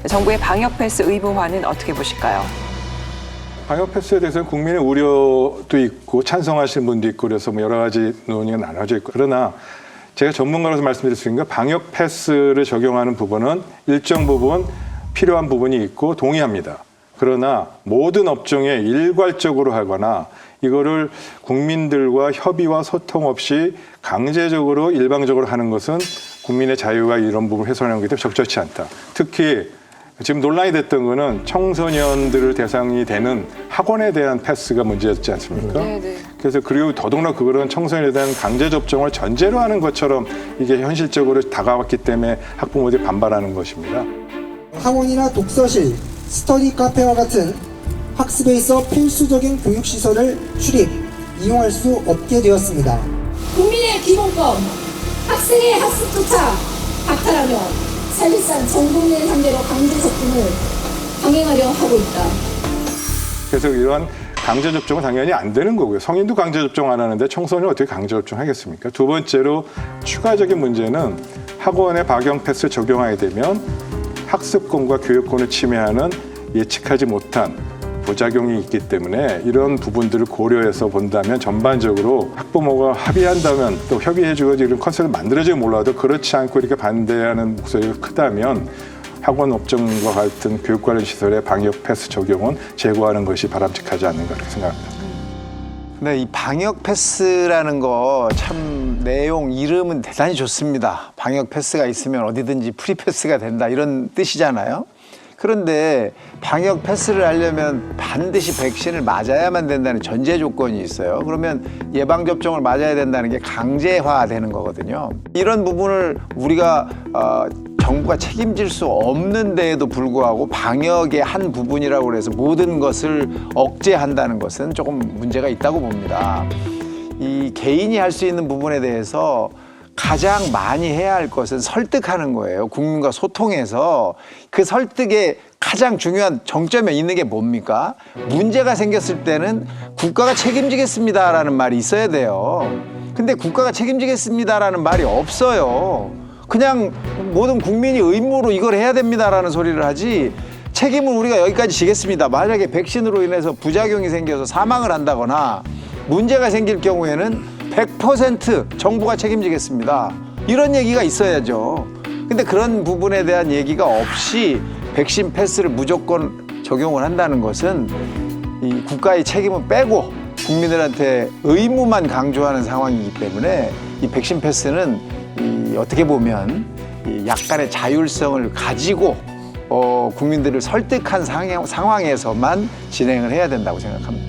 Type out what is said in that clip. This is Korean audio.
정부의 방역 패스 의무화는 어떻게 보실까요? 방역 패스에 대해서는 국민의 우려도 있고 찬성하시는 분도 있고 그래서 뭐 여러 가지 논의가 나눠져 있고, 그러나 제가 전문가로서 말씀드릴 수 있는 건 방역 패스를 적용하는 부분은 일정 부분 필요한 부분이 있고 동의합니다. 그러나 모든 업종에 일괄적으로 하거나 이거를 국민들과 협의와 소통 없이 강제적으로 일방적으로 하는 것은 국민의 자유가 이런 부분을 훼손하는 것이 적절치 않다. 특히 지금 논란이 됐던 거는 청소년들을 대상이 되는 학원에 대한 패스가 문제였지 않습니까? 그래서 그리고 더더구나 그거는 청소년에 대한 강제 접종을 전제로 하는 것처럼 이게 현실적으로 다가왔기 때문에 학부모들이 반발하는 것입니다. 학원이나 독서실, 스터디 카페와 같은 학습에 있어 필수적인 교육시설을 출입, 이용할 수 없게 되었습니다. 국민의 기본권, 학생의 학습조차 박탈하며 사실상 전 국민을 상대로 강제 접종을 강행하려 하고 있다. 그래서 이러한 강제 접종은 당연히 안 되는 거고요. 성인도 강제 접종 안 하는데 청소년은 어떻게 강제 접종하겠습니까? 두 번째로 추가적인 문제는 학원에 방역 패스 적용하게 되면 학습권과 교육권을 침해하는 예측하지 못한 부작용이 있기 때문에 이런 부분들을 고려해서 본다면 전반적으로 학부모가 합의한다면 또 협의해주고 이런 컨셉을 만들어지면 몰라도 그렇지 않고 이렇게 반대하는 목소리가 크다면 학원 업종과 같은 교육 관련 시설의 방역 패스 적용은 제고하는 것이 바람직하지 않는가 그렇게 생각합니다. 근데 이 방역 패스라는 거 참 내용 이름은 대단히 좋습니다. 방역 패스가 있으면 어디든지 프리 패스가 된다 이런 뜻이잖아요. 그런데 방역 패스를 하려면 반드시 백신을 맞아야만 된다는 전제 조건이 있어요. 그러면 예방접종을 맞아야 된다는 게 강제화되는 거거든요. 이런 부분을 우리가 정부가 책임질 수 없는 데에도 불구하고 방역의 한 부분이라고 해서 모든 것을 억제한다는 것은 조금 문제가 있다고 봅니다. 이 개인이 할 수 있는 부분에 대해서 가장 많이 해야 할 것은 설득하는 거예요. 국민과 소통해서 그 설득의 가장 중요한 정점에 있는 게 뭡니까? 문제가 생겼을 때는 국가가 책임지겠습니다라는 말이 있어야 돼요. 근데 국가가 책임지겠습니다라는 말이 없어요. 그냥 모든 국민이 의무로 이걸 해야 됩니다라는 소리를 하지 책임은 우리가 여기까지 지겠습니다. 만약에 백신으로 인해서 부작용이 생겨서 사망을 한다거나 문제가 생길 경우에는 100% 정부가 책임지겠습니다. 이런 얘기가 있어야죠. 근데 그런 부분에 대한 얘기가 없이 백신 패스를 무조건 적용을 한다는 것은 이 국가의 책임은 빼고 국민들한테 의무만 강조하는 상황이기 때문에 이 백신 패스는 어떻게 보면 약간의 자율성을 가지고 국민들을 설득한 상황에서만 진행을 해야 된다고 생각합니다.